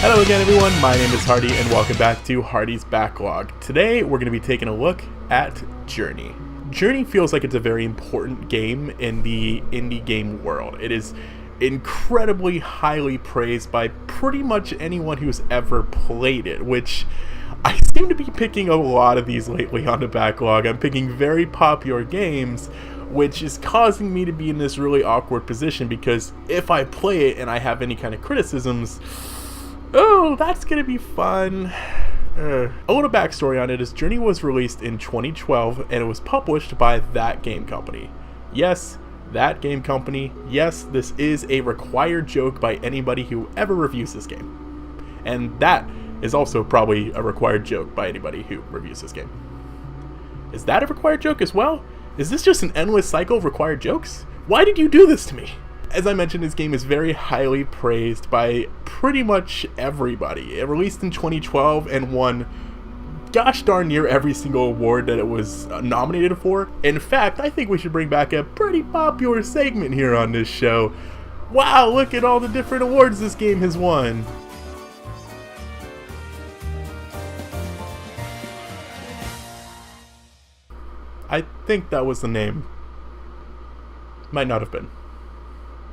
Hello again everyone, my name is Hardy and welcome back to Hardy's Backlog. Today we're going to be taking a look at Journey. Journey feels like it's a very important game in the indie game world. It is incredibly highly praised by pretty much anyone who's ever played it, which I seem to be picking a lot of these lately on the Backlog. I'm picking very popular games, which is causing me to be in this really awkward position because if I play it and I have any kind of criticisms, oh, that's gonna be fun. A little backstory on it is Journey was released in 2012 and it was published by That Game Company. Yes, That Game Company. Yes, this is a required joke by anybody who ever reviews this game. And that is also probably a required joke by anybody who reviews this game. Is that a required joke as well? Is this just an endless cycle of required jokes? Why did you do this to me? As I mentioned, this game is very highly praised by pretty much everybody. It released in 2012 and won gosh darn near every single award that it was nominated for. In fact, I think we should bring back a pretty popular segment here on this show. Wow, look at all the different awards this game has won. I think that was the name. Might not have been.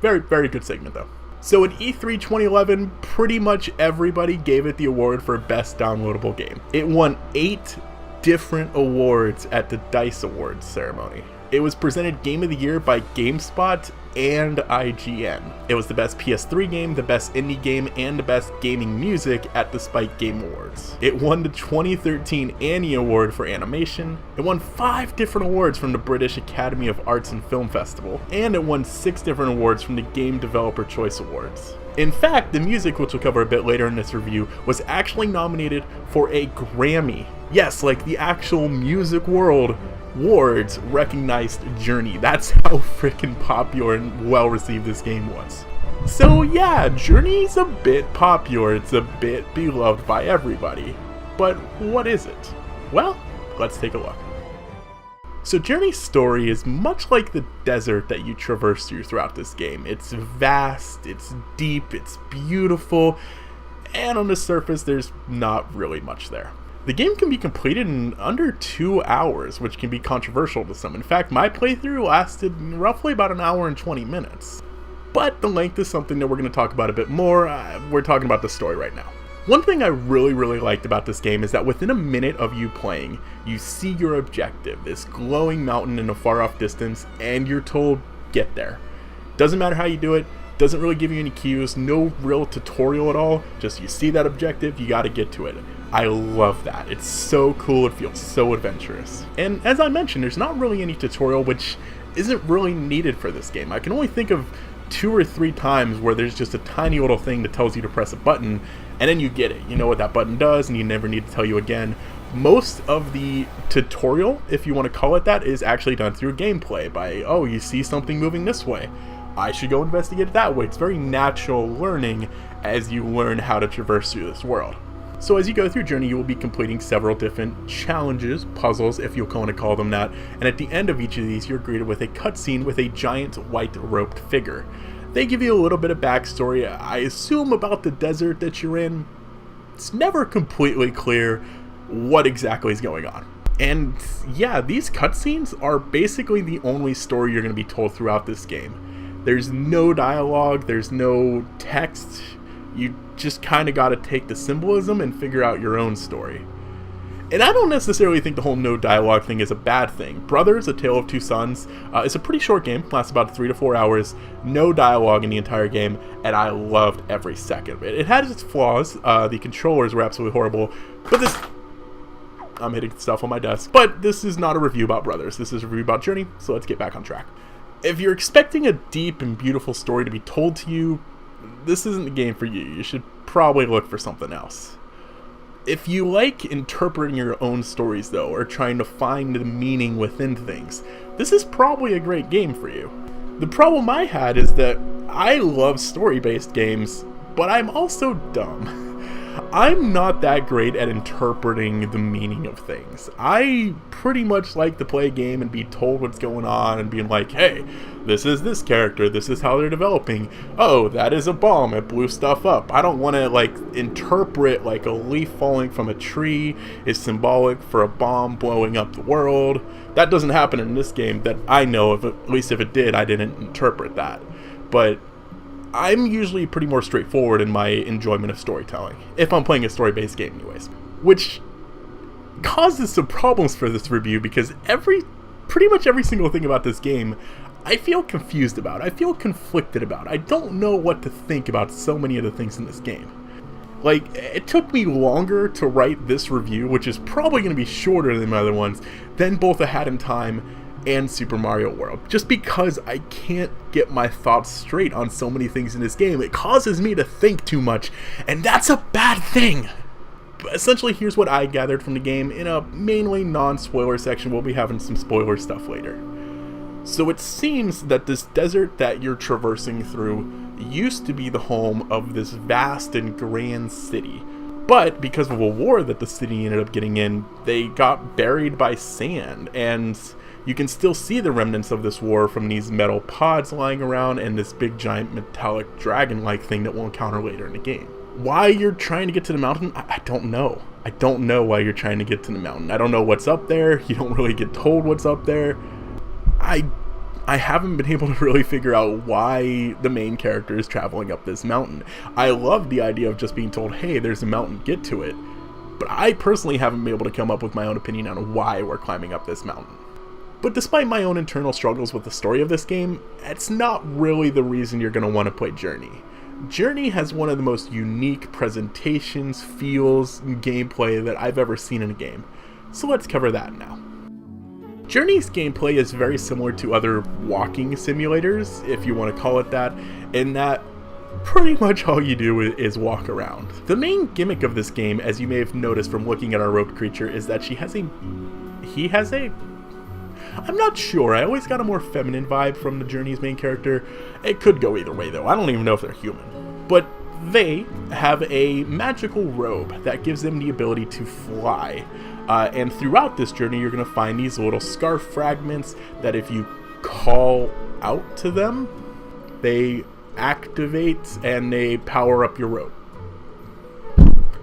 Very, very good segment though. So at E3 2011, pretty much everybody gave it the award for Best Downloadable Game. It won 8 different awards at the DICE Awards ceremony. It was presented Game of the Year by GameSpot and IGN. It was the best PS3 game, the best indie game, and the best gaming music at the Spike Game Awards. It won the 2013 Annie Award for animation. It won 5 different awards from the British Academy of Arts and Film Festival, and it won 6 different awards from the Game Developer Choice Awards. In fact, the music, which we'll cover a bit later in this review, was actually nominated for a Grammy. Yes, like the actual music world awards recognized Journey. That's how freaking popular and well received this game was. So yeah, Journey's a bit popular, it's a bit beloved by everybody. But what is it? Well, let's take a look. So Journey's story is much like the desert that you traverse through throughout this game. It's vast, it's deep, it's beautiful, and on the surface there's not really much there. The game can be completed in under 2 hours, which can be controversial to some. In fact, my playthrough lasted roughly about an hour and 20 minutes. But the length is something that we're going to talk about a bit more. We're talking about the story right now. One thing I really liked about this game is that within a minute of you playing, you see your objective, this glowing mountain in a far off distance, and you're told, get there. Doesn't matter how you do it, doesn't really give you any cues, no real tutorial at all, just you see that objective, you gotta get to it. I love that. It's so cool, it feels so adventurous. And as I mentioned, there's not really any tutorial, which isn't really needed for this game. I can only think of 2 or 3 times where there's just a tiny little thing that tells you to press a button, and then you get it. You know what that button does, and you never need to tell you again. Most of the tutorial, if you want to call it that, is actually done through gameplay by, oh, you see something moving this way, I should go investigate it that way. It's very natural learning as you learn how to traverse through this world. So as you go through Journey, you will be completing several different challenges, puzzles, if you'll want to call them that, and at the end of each of these, you're greeted with a cutscene with a giant white roped figure. They give you a little bit of backstory, I assume about the desert that you're in. It's never completely clear what exactly is going on. And yeah, these cutscenes are basically the only story you're going to be told throughout this game. There's no dialogue, there's no text. You just kind of got to take the symbolism and figure out your own story. And I don't necessarily think the whole no dialogue thing is a bad thing. Brothers, A Tale of Two Sons, it's a pretty short game, lasts about 3 to 4 hours, no dialogue in the entire game, and I loved every second of it. It had its flaws, the controllers were absolutely horrible, but this... I'm hitting stuff on my desk. But this is not a review about Brothers, this is a review about Journey, so let's get back on track. If you're expecting a deep and beautiful story to be told to you, this isn't the game for you. You should probably look for something else. If you like interpreting your own stories though, or trying to find the meaning within things, this is probably a great game for you. The problem I had is that I love story-based games, but I'm also dumb. I'm not that great at interpreting the meaning of things. I pretty much like to play a game and be told what's going on and being like, hey, this is this character, this is how they're developing. Oh, that is a bomb, it blew stuff up. I don't want to like interpret like a leaf falling from a tree is symbolic for a bomb blowing up the world. That doesn't happen in this game that I know of, at least if it did, I didn't interpret that. But I'm usually pretty more straightforward in my enjoyment of storytelling, if I'm playing a story-based game anyways. Which causes some problems for this review, because pretty much every single thing about this game I feel confused about, I feel conflicted about. I don't know what to think about so many of the things in this game. Like, it took me longer to write this review, which is probably going to be shorter than my other ones, than both A Hat in Time and Super Mario World, just because I can't get my thoughts straight on so many things in this game. It causes me to think too much, and that's a bad thing. But essentially, here's what I gathered from the game in a mainly non-spoiler section. We'll be having some spoiler stuff later. So it seems that this desert that you're traversing through used to be the home of this vast and grand city. But because of a war that the city ended up getting in, they got buried by sand, and you can still see the remnants of this war from these metal pods lying around and this big giant metallic dragon-like thing that we'll encounter later in the game. Why you're trying to get to the mountain, I don't know. I don't know why you're trying to get to the mountain. I don't know what's up there. You don't really get told what's up there. I haven't been able to really figure out why the main character is traveling up this mountain. I love the idea of just being told, hey, there's a mountain, get to it. But I personally haven't been able to come up with my own opinion on why we're climbing up this mountain. But despite my own internal struggles with the story of this game, it's not really the reason you're going to want to play Journey. Journey has one of the most unique presentations, feels, and gameplay that I've ever seen in a game. So let's cover that now. Journey's gameplay is very similar to other walking simulators, if you want to call it that, in that pretty much all you do is walk around. The main gimmick of this game, as you may have noticed from looking at our rogue creature, is that I'm not sure, I always got a more feminine vibe from the Journey's main character. It could go either way though, I don't even know if they're human. But they have a magical robe that gives them the ability to fly. And throughout this journey, you're going to find these little scarf fragments that if you call out to them, they activate and they power up your robe.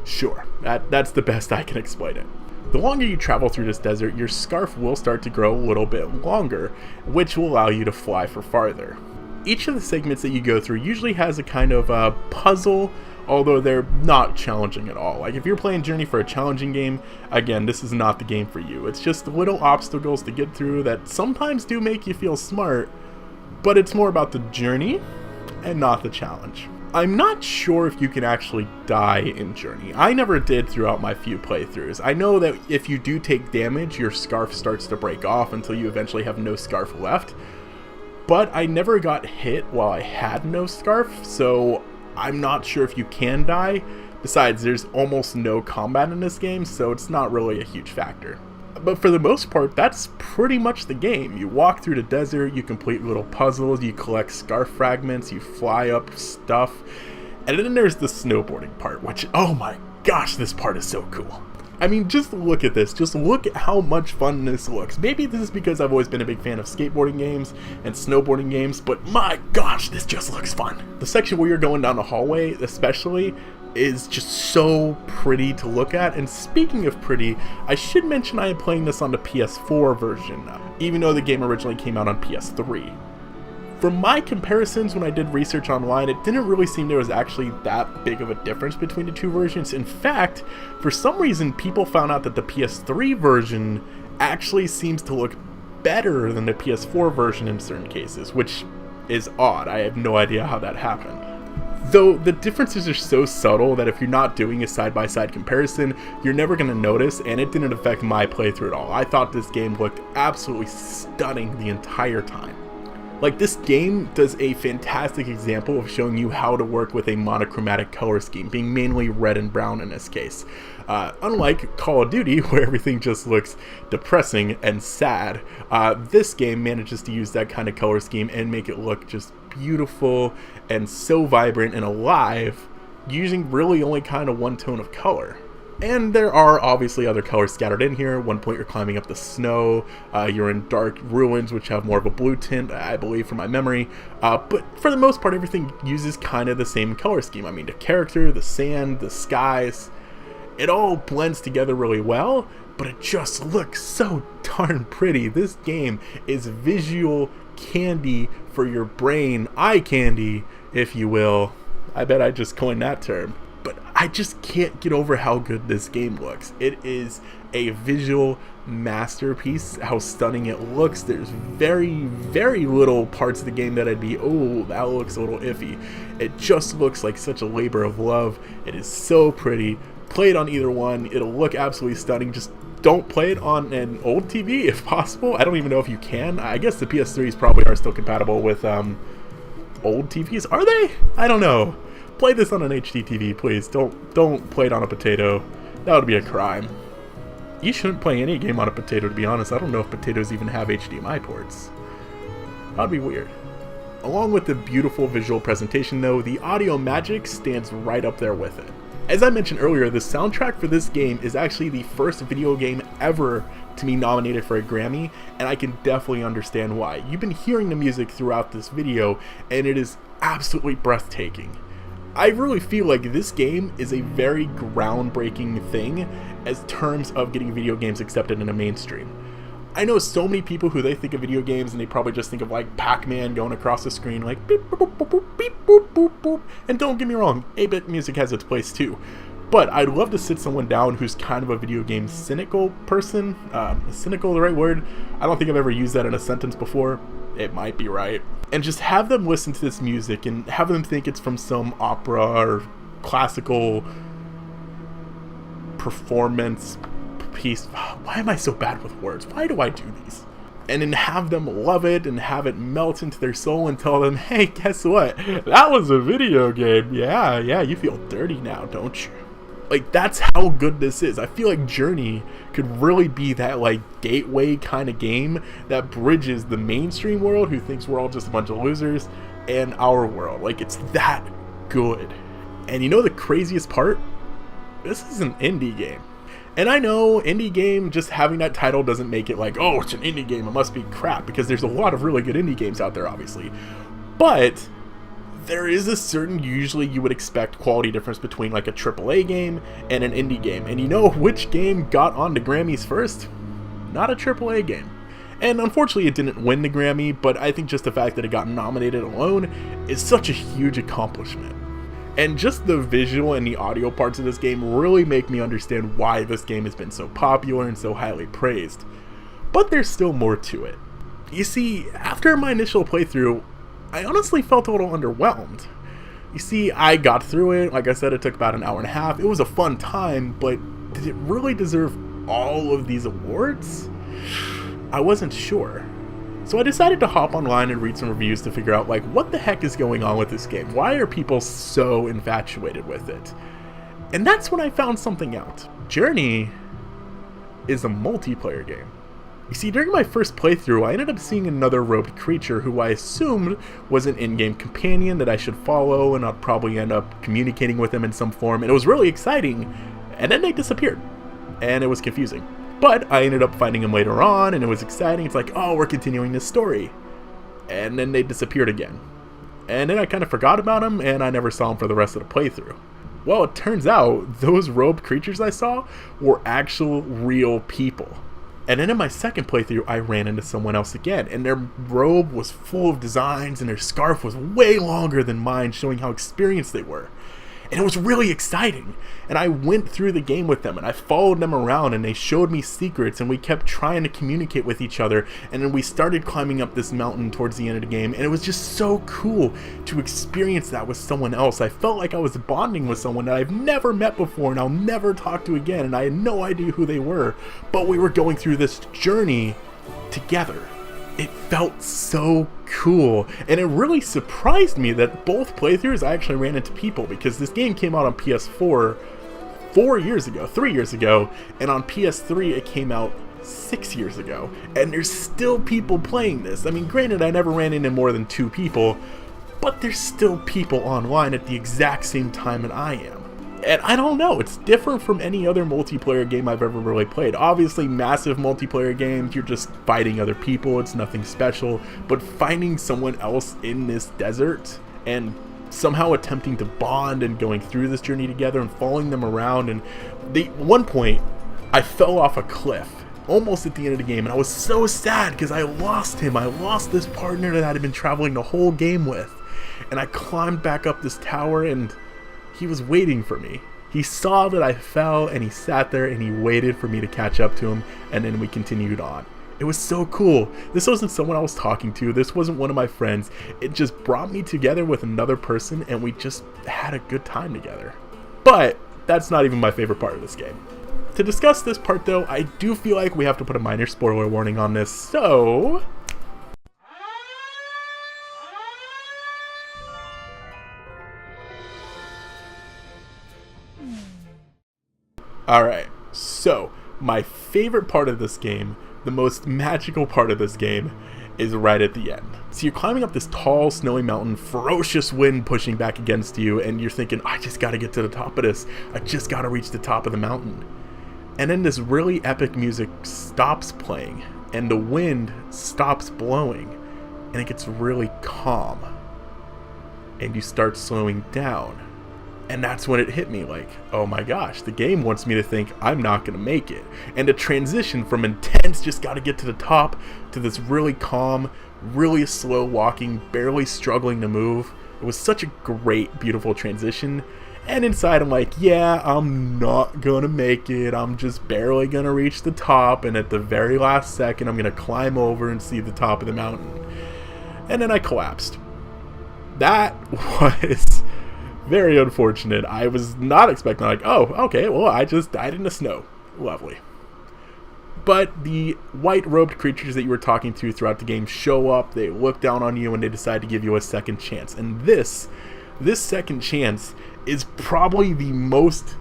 Sure, that's the best I can explain it. The longer you travel through this desert, your scarf will start to grow a little bit longer, which will allow you to fly for farther. Each of the segments that you go through usually has a kind of puzzle, although they're not challenging at all. Like, if you're playing Journey for a challenging game, again, this is not the game for you. It's just little obstacles to get through that sometimes do make you feel smart, but it's more about the journey and not the challenge. I'm not sure if you can actually die in Journey. I never did throughout my few playthroughs. I know that if you do take damage, your scarf starts to break off until you eventually have no scarf left, but I never got hit while I had no scarf, so I'm not sure if you can die. Besides, there's almost no combat in this game, so it's not really a huge factor. But for the most part, that's pretty much the game. You walk through the desert, you complete little puzzles, you collect scarf fragments, you fly up stuff, and then there's the snowboarding part, which, oh my gosh, this part is so cool. I mean, just look at this. Just look at how much fun this looks. Maybe this is because I've always been a big fan of skateboarding games and snowboarding games, but my gosh, this just looks fun. The section where you're going down the hallway, especially, is just so pretty to look at. And speaking of pretty, I should mention I am playing this on the PS4 version, even though the game originally came out on PS3. From my comparisons when I did research online, it didn't really seem there was actually that big of a difference between the two versions. In fact, for some reason, people found out that the PS3 version actually seems to look better than the PS4 version in certain cases, which is odd. I have no idea how that happened. Though the differences are so subtle that if you're not doing a side-by-side comparison, you're never going to notice, and it didn't affect my playthrough at all. I thought this game looked absolutely stunning the entire time. Like, this game does a fantastic example of showing you how to work with a monochromatic color scheme, being mainly red and brown in this case. Unlike Call of Duty, where everything just looks depressing and sad, this game manages to use that kind of color scheme and make it look just beautiful and so vibrant and alive using really only kind of one tone of color. And there are obviously other colors scattered in here. At one point you're climbing up the snow, you're in dark ruins which have more of a blue tint, I believe, from my memory. But for the most part, everything uses kind of the same color scheme. I mean, the character, the sand, the skies, it all blends together really well, but it just looks so darn pretty. This game is visual candy for your brain, eye candy, if you will. I bet I just coined that term. But I just can't get over how good this game looks. It is a visual masterpiece, how stunning it looks. There's very, very little parts of the game that I'd be, oh, that looks a little iffy. It just looks like such a labor of love. It is so pretty. Play it on either one. It'll look absolutely stunning. Just don't play it on an old TV if possible. I don't even know if you can. I guess the PS3s probably are still compatible with old TVs. Are they? I don't know. Play this on an HD TV, please. Don't play it on a potato. That would be a crime. You shouldn't play any game on a potato, to be honest. I don't know if potatoes even have HDMI ports. That'd be weird. Along with the beautiful visual presentation, though, the audio magic stands right up there with it. As I mentioned earlier, the soundtrack for this game is actually the first video game ever to be nominated for a Grammy, and I can definitely understand why. You've been hearing the music throughout this video, and it is absolutely breathtaking. I really feel like this game is a very groundbreaking thing as terms of getting video games accepted in the mainstream. I know so many people who they think of video games and they probably just think of like Pac-Man going across the screen like beep boop boop boop beep boop boop boop. And don't get me wrong, 8-bit music has its place too. But I'd love to sit someone down who's kind of a video game cynical person. Is cynical the right word? I don't think I've ever used that in a sentence before. It might be right. And just have them listen to this music and have them think it's from some opera or classical performance piece. Why am I so bad with words? Why do I do these? And then have them love it and have it melt into their soul and tell them, hey, guess what? That was a video game. Yeah, you feel dirty now, don't you? Like, that's how good this is. I feel like Journey could really be that, like, gateway kind of game that bridges the mainstream world, who thinks we're all just a bunch of losers, and our world. Like, it's that good. And you know the craziest part? This is an indie game. And I know indie game, just having that title doesn't make it like, oh, it's an indie game, it must be crap, because there's a lot of really good indie games out there, obviously. But there is a certain, usually you would expect, quality difference between like a AAA game and an indie game. And you know which game got on the Grammys first? Not a AAA game. And unfortunately it didn't win the Grammy, but I think just the fact that it got nominated alone is such a huge accomplishment. And just the visual and the audio parts of this game really make me understand why this game has been so popular and so highly praised. But there's still more to it. You see, after my initial playthrough, I honestly felt a little underwhelmed. You see, I got through it. Like I said, it took about an hour and a half. It was a fun time, but did it really deserve all of these awards? I wasn't sure. So I decided to hop online and read some reviews to figure out, like, what the heck is going on with this game? Why are people so infatuated with it? And that's when I found something out. Journey is a multiplayer game. You see, during my first playthrough, I ended up seeing another robed creature who I assumed was an in-game companion that I should follow, and I'd probably end up communicating with them in some form, and it was really exciting, and then they disappeared, and it was confusing. But I ended up finding them later on, and it was exciting. It's like, oh, we're continuing this story. And then they disappeared again. And then I kind of forgot about them, and I never saw them for the rest of the playthrough. Well, it turns out those robed creatures I saw were actual real people. And then in my second playthrough, I ran into someone else again, and their robe was full of designs, and their scarf was way longer than mine, showing how experienced they were. And it was really exciting. And I went through the game with them, and I followed them around, and they showed me secrets, and we kept trying to communicate with each other, and then we started climbing up this mountain towards the end of the game, and it was just so cool to experience that with someone else. I felt like I was bonding with someone that I've never met before, and I'll never talk to again, and I had no idea who they were, but we were going through this journey together. It felt so cool, and it really surprised me that both playthroughs I actually ran into people, because this game came out on PS4 3 years ago, and on PS3 it came out 6 years ago, and there's still people playing this. I mean, granted, I never ran into more than 2 people, but there's still people online at the exact same time that I am. And I don't know, it's different from any other multiplayer game I've ever really played. Obviously, massive multiplayer games, you're just fighting other people, it's nothing special. But finding someone else in this desert and somehow attempting to bond and going through this journey together and following them around. And at one point, I fell off a cliff almost at the end of the game, and I was so sad because I lost him. I lost this partner that I had been traveling the whole game with. And I climbed back up this tower, and he was waiting for me. He saw that I fell, and he sat there and he waited for me to catch up to him, and then we continued on. It was so cool. This wasn't someone I was talking to. This wasn't one of my friends. It just brought me together with another person, and we just had a good time together. But that's not even my favorite part of this game. To discuss this part though, I do feel like we have to put a minor spoiler warning on this, so... Alright, so my favorite part of this game, the most magical part of this game, is right at the end. So you're climbing up this tall, snowy mountain, ferocious wind pushing back against you, and you're thinking, I just gotta get to the top of this. I just gotta reach the top of the mountain. And then this really epic music stops playing, and the wind stops blowing, and it gets really calm. And you start slowing down. And that's when it hit me, like, oh my gosh, the game wants me to think I'm not gonna make it. And the transition from intense, just gotta get to the top, to this really calm, really slow walking, barely struggling to move. It was such a great, beautiful transition. And inside I'm like, yeah, I'm not gonna make it. I'm just barely gonna reach the top, and at the very last second I'm gonna climb over and see the top of the mountain. And then I collapsed. That was very unfortunate. I was not expecting, like, oh, okay, well, I just died in the snow. Lovely. But the white-robed creatures that you were talking to throughout the game show up, they look down on you, and they decide to give you a second chance. And this second chance is probably the most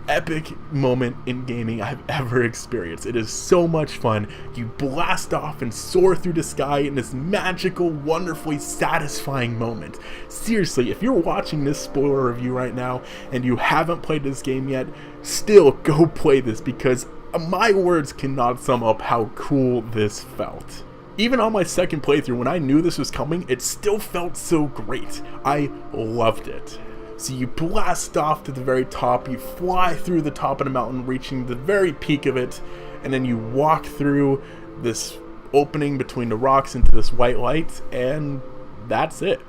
epic moment in gaming I've ever experienced. It is so much fun. You blast off and soar through the sky in this magical, wonderfully satisfying moment. Seriously, if you're watching this spoiler review right now and you haven't played this game yet, still go play this, because my words cannot sum up how cool this felt. Even on my second playthrough, when I knew this was coming, it still felt so great. I loved it. So you blast off to the very top, you fly through the top of the mountain, reaching the very peak of it, and then you walk through this opening between the rocks into this white light, and that's it.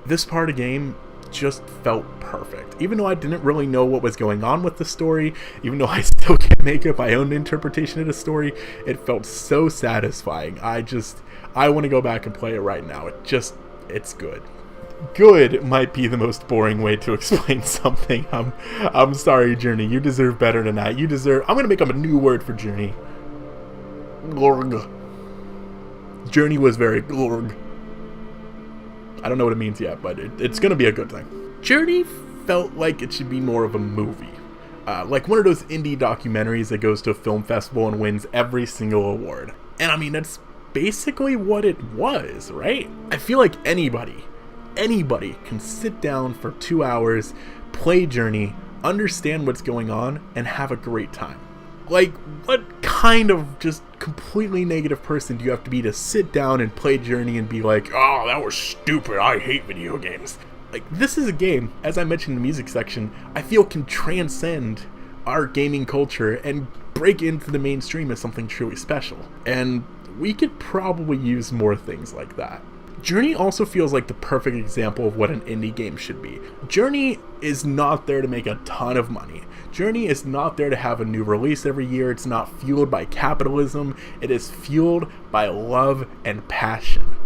This part of the game just felt perfect. Even though I didn't really know what was going on with the story, even though I still can't make up my own interpretation of the story, it felt so satisfying. I want to go back and play it right now. It's good. Good might be the most boring way to explain something. I'm sorry, Journey. You deserve better than that. I'm gonna make up a new word for Journey. Glorg. Journey was very glorg. I don't know what it means yet, but it's gonna be a good thing. Journey felt like it should be more of a movie. Like one of those indie documentaries that goes to a film festival and wins every single award. And I mean, that's basically what it was, right? I feel like anybody can sit down for 2 hours, play Journey, understand what's going on, and have a great time. Like, what kind of just completely negative person do you have to be to sit down and play Journey and be like, oh, that was stupid, I hate video games? Like, this is a game, as I mentioned in the music section, I feel can transcend our gaming culture and break into the mainstream as something truly special. And we could probably use more things like that. Journey also feels like the perfect example of what an indie game should be. Journey is not there to make a ton of money. Journey is not there to have a new release every year. It's not fueled by capitalism. It is fueled by love and passion.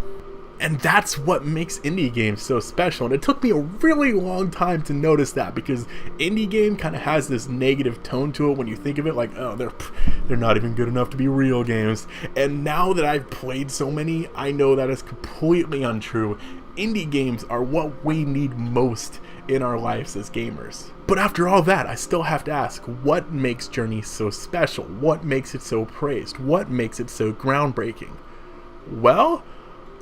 And that's what makes indie games so special. And it took me a really long time to notice that, because indie game kind of has this negative tone to it when you think of it, like, oh, they're not even good enough to be real games. And now that I've played so many, I know that is completely untrue. Indie games are what we need most in our lives as gamers. But after all that, I still have to ask, what makes Journey so special? What makes it so praised? What makes it so groundbreaking? Well,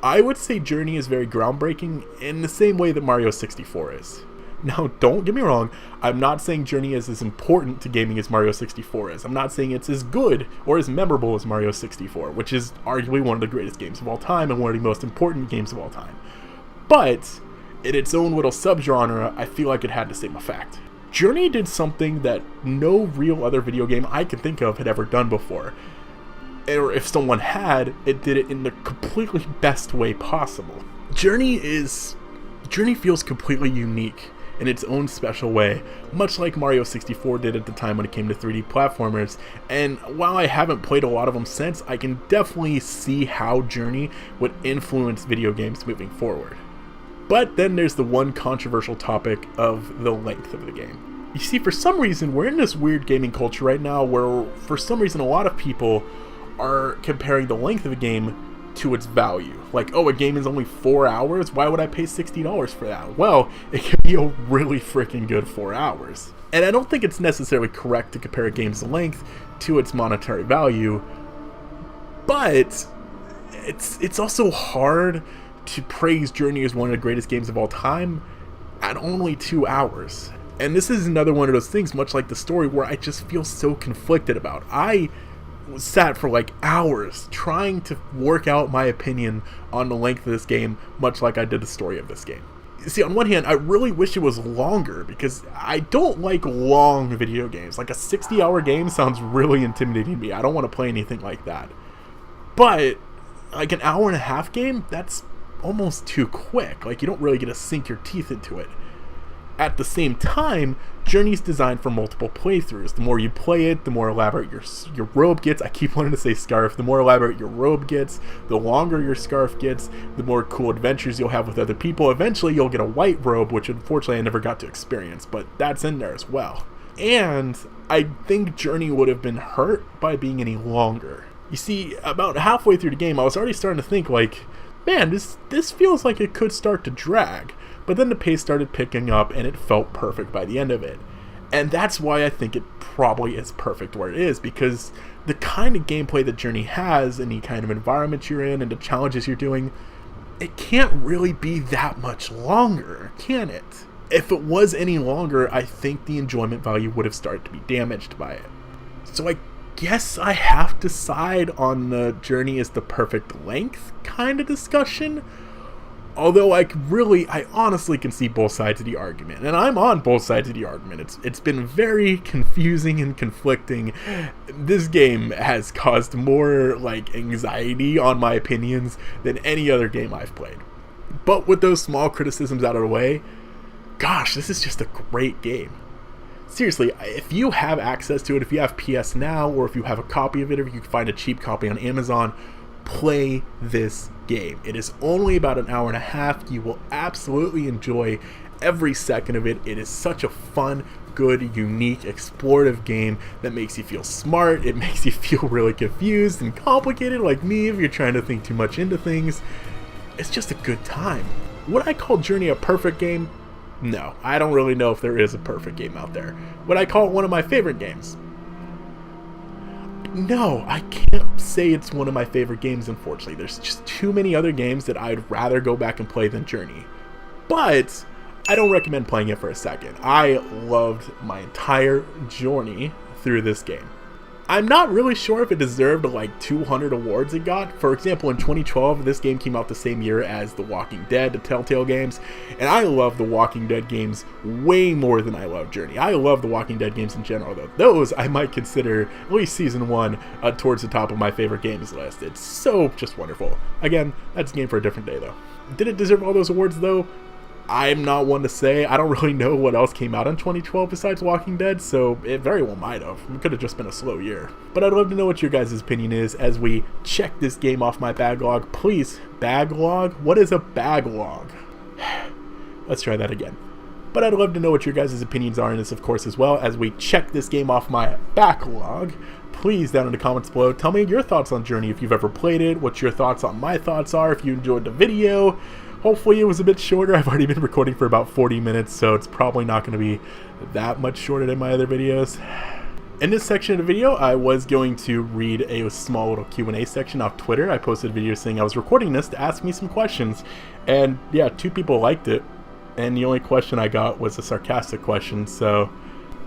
I would say Journey is very groundbreaking in the same way that Mario 64 is. Now, don't get me wrong, I'm not saying Journey is as important to gaming as Mario 64 is. I'm not saying it's as good or as memorable as Mario 64, which is arguably one of the greatest games of all time and one of the most important games of all time. But, in its own little subgenre, I feel like it had the same effect. Journey did something that no real other video game I can think of had ever done before. Or if someone had, it did it in the completely best way possible. Journey feels completely unique in its own special way, much like Mario 64 did at the time when it came to 3D platformers, and while I haven't played a lot of them since, I can definitely see how Journey would influence video games moving forward. But then there's the one controversial topic of the length of the game. You see, for some reason, we're in this weird gaming culture right now where, for some reason, a lot of people are comparing the length of a game to its value. Like, oh, a game is only 4 hours? Why would I pay $60 for that? Well, it can be a really freaking good 4 hours. And I don't think it's necessarily correct to compare a game's length to its monetary value, but it's also hard to praise Journey as one of the greatest games of all time at only 2 hours. And this is another one of those things, much like the story, where I just feel so conflicted about. I sat for like hours trying to work out my opinion on the length of this game, much like I did the story of this game. See, on one hand, I really wish it was longer, because I don't like long video games. Like, a 60-hour game sounds really intimidating to me. I don't want to play anything like that. But, like, an hour-and-a-half game, that's almost too quick. Like, you don't really get to sink your teeth into it. At the same time, Journey's designed for multiple playthroughs. The more you play it, the more elaborate your robe gets. I keep wanting to say scarf. The more elaborate your robe gets, the longer your scarf gets, the more cool adventures you'll have with other people. Eventually, you'll get a white robe, which unfortunately I never got to experience, but that's in there as well. And I think Journey would have been hurt by being any longer. You see, about halfway through the game, I was already starting to think, like, man, this feels like it could start to drag. But then the pace started picking up, and it felt perfect by the end of it. And that's why I think it probably is perfect where it is, because the kind of gameplay that Journey has, and the kind of environment you're in, and the challenges you're doing, it can't really be that much longer, can it? If it was any longer, I think the enjoyment value would have started to be damaged by it. So I guess I have to side on the Journey is the perfect length kind of discussion. Although I honestly can see both sides of the argument, and I'm on both sides of the argument. It's been very confusing and conflicting. This game has caused more, like, anxiety on my opinions than any other game I've played. But with those small criticisms out of the way, gosh, this is just a great game. Seriously, if you have access to it, if you have PS Now, or if you have a copy of it, or if you can find a cheap copy on Amazon, play this game. It is only about an hour and a half. You will absolutely enjoy every second of it. It is such a fun, good, unique, explorative game that makes you feel smart. It makes you feel really confused and complicated, like me, if you're trying to think too much into things. It's just a good time. Would I call Journey a perfect game? No, I don't really know if there is a perfect game out there. Would I call it one of my favorite games? No, I can't say it's one of my favorite games, unfortunately. There's just too many other games that I'd rather go back and play than Journey. But I don't recommend playing it for a second. I loved my entire journey through this game. I'm not really sure if it deserved like 200 awards it got. For example, in 2012, this game came out the same year as The Walking Dead, the Telltale games, and I love The Walking Dead games way more than I love Journey. I love The Walking Dead games in general, though. Those I might consider, at least Season 1, towards the top of my favorite games list. It's so just wonderful. Again, that's a game for a different day, though. Did it deserve all those awards, though? I'm not one to say. I don't really know what else came out in 2012 besides Walking Dead, so it very well might have. It could have just been a slow year. But I'd love to know what your guys' opinion is as we check this game off my backlog. Please, backlog? What is a backlog? Let's try that again. But I'd love to know what your guys' opinions are in this, of course, as well, as we check this game off my backlog. Please, down in the comments below, tell me your thoughts on Journey if you've ever played it, what your thoughts on my thoughts are, if you enjoyed the video. Hopefully it was a bit shorter. I've already been recording for about 40 minutes, so it's probably not going to be that much shorter than my other videos. In this section of the video, I was going to read a small little Q&A section off Twitter. I posted a video saying I was recording this to ask me some questions, and yeah, 2 people liked it, and the only question I got was a sarcastic question, so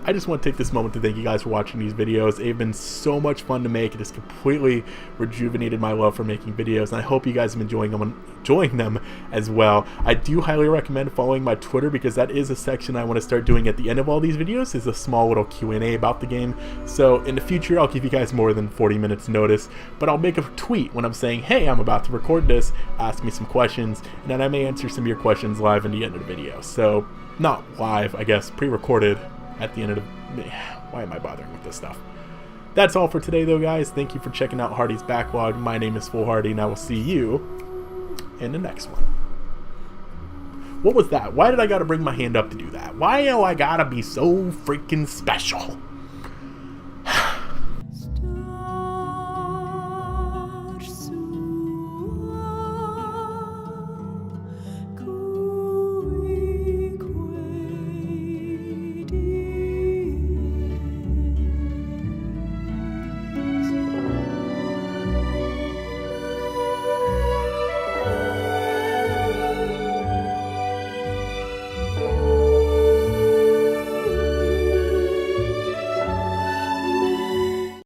I just want to take this moment to thank you guys for watching these videos. They've been so much fun to make. It has completely rejuvenated my love for making videos, and I hope you guys have been enjoying them as well. I do highly recommend following my Twitter, because that is a section I want to start doing at the end of all these videos, is a small little Q&A about the game. So in the future, I'll give you guys more than 40 minutes notice, but I'll make a tweet when I'm saying, hey, I'm about to record this, ask me some questions, and then I may answer some of your questions live in the end of the video. So not live, I guess, pre-recorded at the end of the... Why am I bothering with this stuff? That's all for today, though, guys. Thank you for checking out Hardy's Backlog. My name is Hardy, and I will see you in the next one. What was that? Why did I gotta bring my hand up to do that? Why do I gotta be so freaking special?